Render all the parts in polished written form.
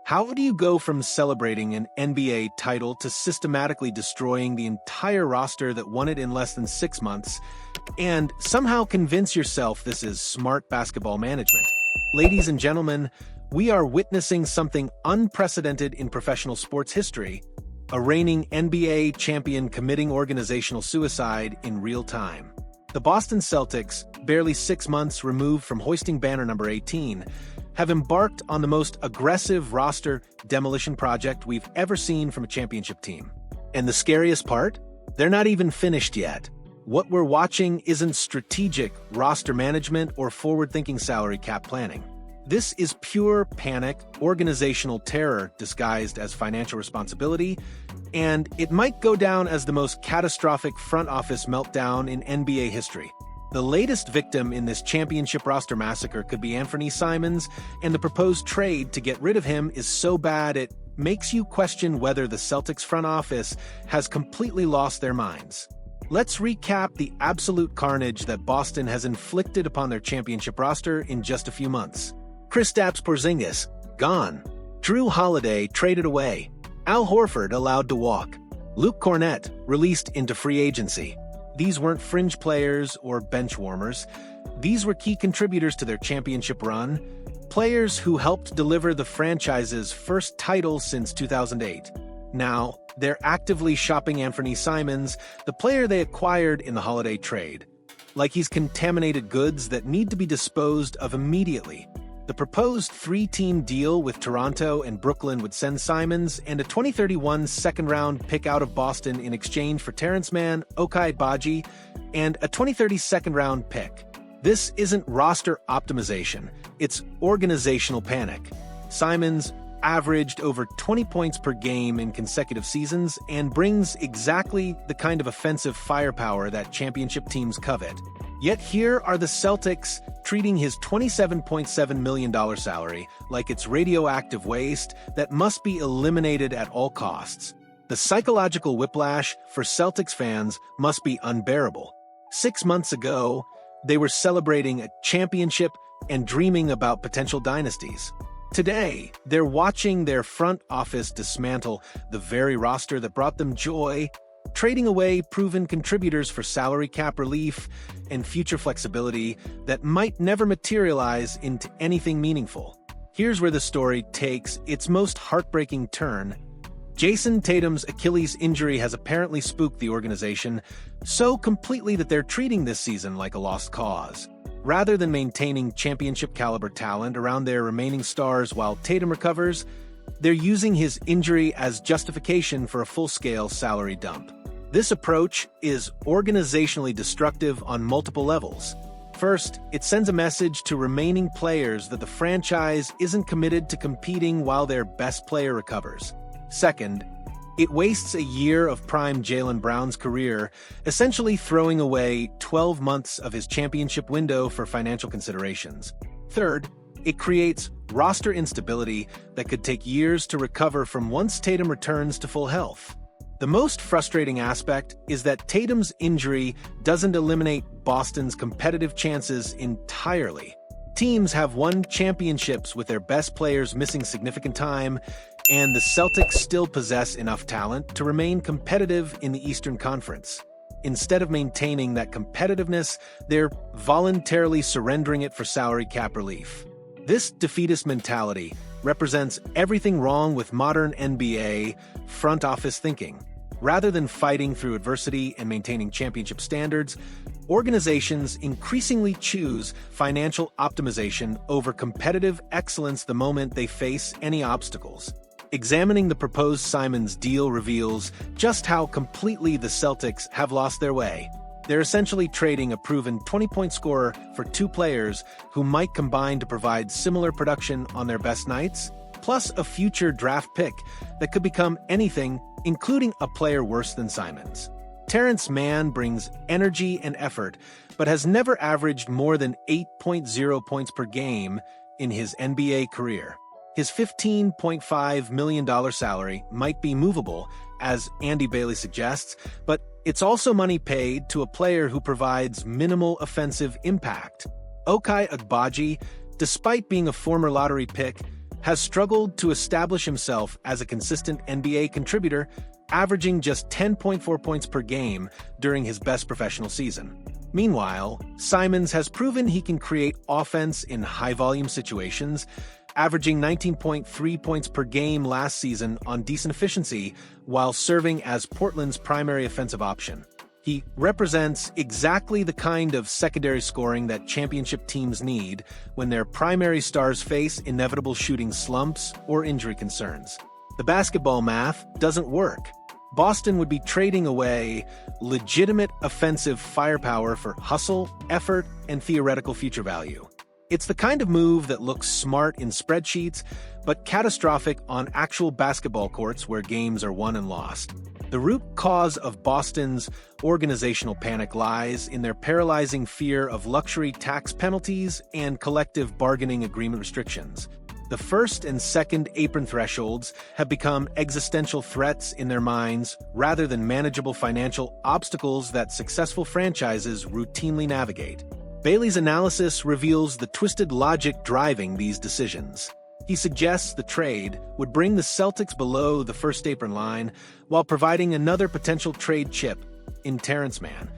How do you go from celebrating an NBA title to systematically destroying the entire roster that won it in less than 6 months, and somehow convince yourself this is smart basketball management? Ladies and gentlemen, we are witnessing something unprecedented in professional sports history: a reigning NBA champion committing organizational suicide in real time. The Boston Celtics, barely 6 months removed from hoisting banner number 18, have embarked on the most aggressive roster demolition project we've ever seen from a championship team. And the scariest part? They're not even finished yet. What we're watching isn't strategic roster management or forward-thinking salary cap planning. This is pure panic, organizational terror disguised as financial responsibility, and it might go down as the most catastrophic front office meltdown in NBA history. The latest victim in this championship roster massacre could be Anfernee Simons, and the proposed trade to get rid of him is so bad it makes you question whether the Celtics front office has completely lost their minds. Let's recap the absolute carnage that Boston has inflicted upon their championship roster in just a few months. Kristaps Porzingis, gone. Drew Holiday traded away. Al Horford allowed to walk. Luke Kornet released into free agency. These weren't fringe players or bench warmers. These were key contributors to their championship run, players who helped deliver the franchise's first title since 2008. Now, they're actively shopping Anfernee Simons, the player they acquired in the Holiday trade, like he's contaminated goods that need to be disposed of immediately. The proposed 3-team deal with Toronto and Brooklyn would send Simons and a 2031 second-round pick out of Boston in exchange for Terrence Mann, Ochai Agbaji, and a 2030 second-round pick. This isn't roster optimization, it's organizational panic. Simons averaged over 20 points per game in consecutive seasons and brings exactly the kind of offensive firepower that championship teams covet. Yet here are the Celtics treating his $27.7 million salary like it's radioactive waste that must be eliminated at all costs. The psychological whiplash for Celtics fans must be unbearable. 6 months ago, they were celebrating a championship and dreaming about potential dynasties. Today, they're watching their front office dismantle the very roster that brought them joy, trading away proven contributors for salary cap relief and future flexibility that might never materialize into anything meaningful. Here's where the story takes its most heartbreaking turn. Jason Tatum's Achilles injury has apparently spooked the organization so completely that they're treating this season like a lost cause. Rather than maintaining championship-caliber talent around their remaining stars while Tatum recovers, they're using his injury as justification for a full-scale salary dump. This approach is organizationally destructive on multiple levels. First, it sends a message to remaining players that the franchise isn't committed to competing while their best player recovers. Second, it wastes a year of prime Jaylen Brown's career, essentially throwing away 12 months of his championship window for financial considerations. Third, it creates roster instability that could take years to recover from once Tatum returns to full health. The most frustrating aspect is that Tatum's injury doesn't eliminate Boston's competitive chances entirely. Teams have won championships with their best players missing significant time, and the Celtics still possess enough talent to remain competitive in the Eastern Conference. Instead of maintaining that competitiveness, they're voluntarily surrendering it for salary cap relief. This defeatist mentality represents everything wrong with modern NBA front office thinking. Rather than fighting through adversity and maintaining championship standards, organizations increasingly choose financial optimization over competitive excellence the moment they face any obstacles. Examining the proposed Simons deal reveals just how completely the Celtics have lost their way. They're essentially trading a proven 20-point scorer for 2 players who might combine to provide similar production on their best nights, plus a future draft pick that could become anything, including a player worse than Simons. Terrence Mann brings energy and effort, but has never averaged more than 8.0 points per game in his NBA career. His $15.5 million salary might be movable, as Andy Bailey suggests, but it's also money paid to a player who provides minimal offensive impact. Ochai Agbaji, despite being a former lottery pick, has struggled to establish himself as a consistent NBA contributor, averaging just 10.4 points per game during his best professional season. Meanwhile, Simons has proven he can create offense in high-volume situations, averaging 19.3 points per game last season on decent efficiency while serving as Portland's primary offensive option. He represents exactly the kind of secondary scoring that championship teams need when their primary stars face inevitable shooting slumps or injury concerns. The basketball math doesn't work. Boston would be trading away legitimate offensive firepower for hustle, effort, and theoretical future value. It's the kind of move that looks smart in spreadsheets, but catastrophic on actual basketball courts where games are won and lost. The root cause of Boston's organizational panic lies in their paralyzing fear of luxury tax penalties and collective bargaining agreement restrictions. The first and second apron thresholds have become existential threats in their minds rather than manageable financial obstacles that successful franchises routinely navigate. Bailey's analysis reveals the twisted logic driving these decisions. He suggests the trade would bring the Celtics below the first apron line while providing another potential trade chip in Terrence Mann.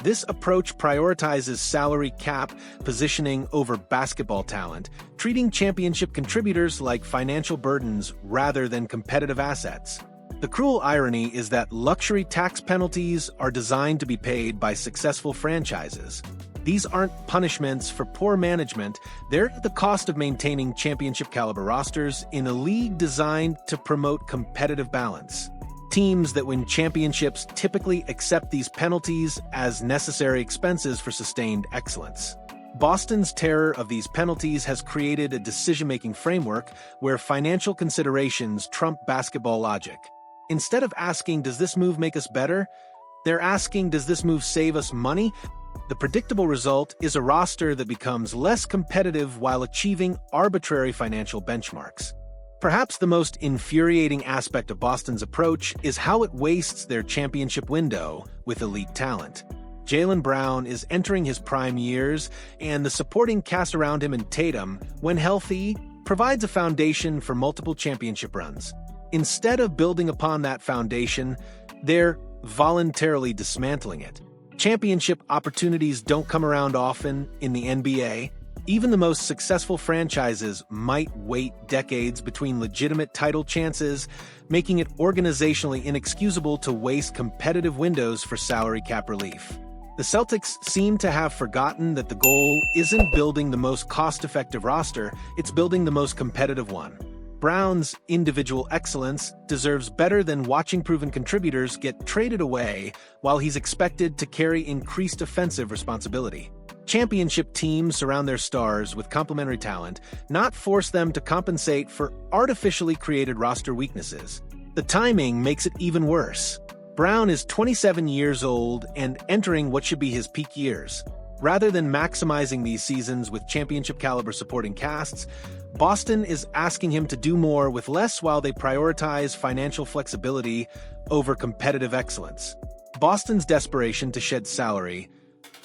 This approach prioritizes salary cap positioning over basketball talent, treating championship contributors like financial burdens rather than competitive assets. The cruel irony is that luxury tax penalties are designed to be paid by successful franchises. These aren't punishments for poor management, they're the cost of maintaining championship-caliber rosters in a league designed to promote competitive balance. Teams that win championships typically accept these penalties as necessary expenses for sustained excellence. Boston's terror of these penalties has created a decision-making framework where financial considerations trump basketball logic. Instead of asking, does this move make us better? They're asking, does this move save us money? The predictable result is a roster that becomes less competitive while achieving arbitrary financial benchmarks. Perhaps the most infuriating aspect of Boston's approach is how it wastes their championship window with elite talent. Jaylen Brown is entering his prime years, and the supporting cast around him in Tatum, when healthy, provides a foundation for multiple championship runs. Instead of building upon that foundation, they're voluntarily dismantling it. Championship opportunities don't come around often in the NBA. Even the most successful franchises might wait decades between legitimate title chances, making it organizationally inexcusable to waste competitive windows for salary cap relief. The Celtics seem to have forgotten that the goal isn't building the most cost-effective roster, it's building the most competitive one. Brown's individual excellence deserves better than watching proven contributors get traded away while he's expected to carry increased offensive responsibility. Championship teams surround their stars with complementary talent, not force them to compensate for artificially created roster weaknesses. The timing makes it even worse. Brown is 27 years old and entering what should be his peak years. Rather than maximizing these seasons with championship-caliber supporting casts, Boston is asking him to do more with less while they prioritize financial flexibility over competitive excellence. Boston's desperation to shed salary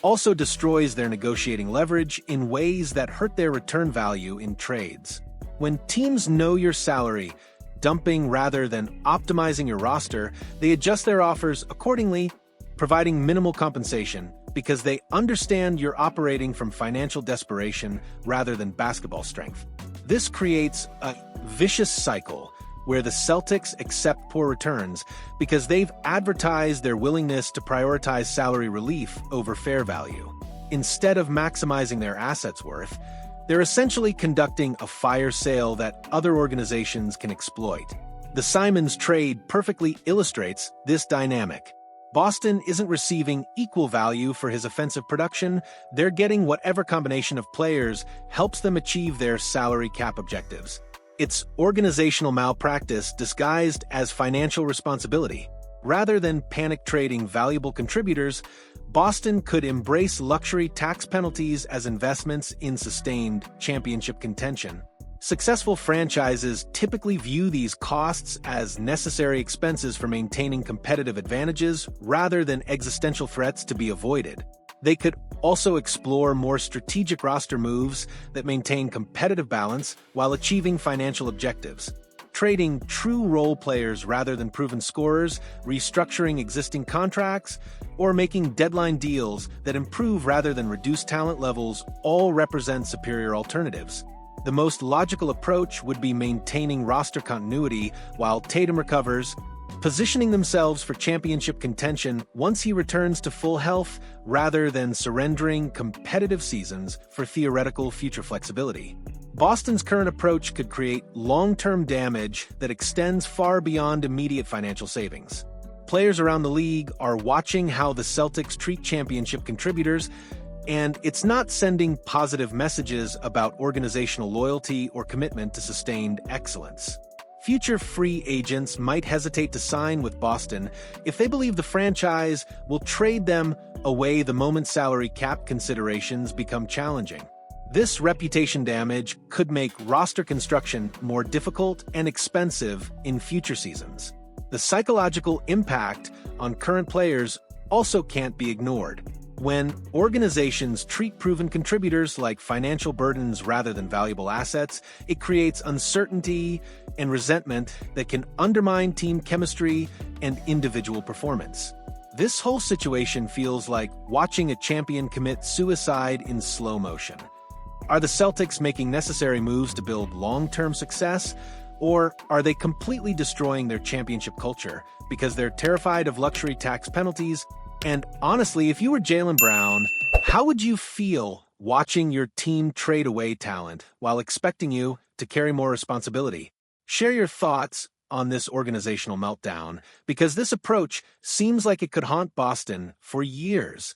also destroys their negotiating leverage in ways that hurt their return value in trades. When teams know your salary, dumping rather than optimizing your roster, they adjust their offers accordingly, providing minimal compensation because they understand you're operating from financial desperation rather than basketball strength. This creates a vicious cycle where the Celtics accept poor returns because they've advertised their willingness to prioritize salary relief over fair value. Instead of maximizing their assets' worth, they're essentially conducting a fire sale that other organizations can exploit. The Simons trade perfectly illustrates this dynamic. Boston isn't receiving equal value for his offensive production, they're getting whatever combination of players helps them achieve their salary cap objectives. It's organizational malpractice disguised as financial responsibility. Rather than panic trading valuable contributors, Boston could embrace luxury tax penalties as investments in sustained championship contention. Successful franchises typically view these costs as necessary expenses for maintaining competitive advantages rather than existential threats to be avoided. They could also explore more strategic roster moves that maintain competitive balance while achieving financial objectives. Trading true role players rather than proven scorers, restructuring existing contracts, or making deadline deals that improve rather than reduce talent levels all represent superior alternatives. The most logical approach would be maintaining roster continuity while Tatum recovers, positioning themselves for championship contention once he returns to full health rather than surrendering competitive seasons for theoretical future flexibility. Boston's current approach could create long-term damage that extends far beyond immediate financial savings. Players around the league are watching how the Celtics treat championship contributors, and it's not sending positive messages about organizational loyalty or commitment to sustained excellence. Future free agents might hesitate to sign with Boston if they believe the franchise will trade them away the moment salary cap considerations become challenging. This reputation damage could make roster construction more difficult and expensive in future seasons. The psychological impact on current players also can't be ignored. When organizations treat proven contributors like financial burdens rather than valuable assets, it creates uncertainty and resentment that can undermine team chemistry and individual performance. This whole situation feels like watching a champion commit suicide in slow motion. Are the Celtics making necessary moves to build long-term success, or are they completely destroying their championship culture because they're terrified of luxury tax penalties? And honestly, if you were Jaylen Brown, how would you feel watching your team trade away talent while expecting you to carry more responsibility? Share your thoughts on this organizational meltdown, because this approach seems like it could haunt Boston for years.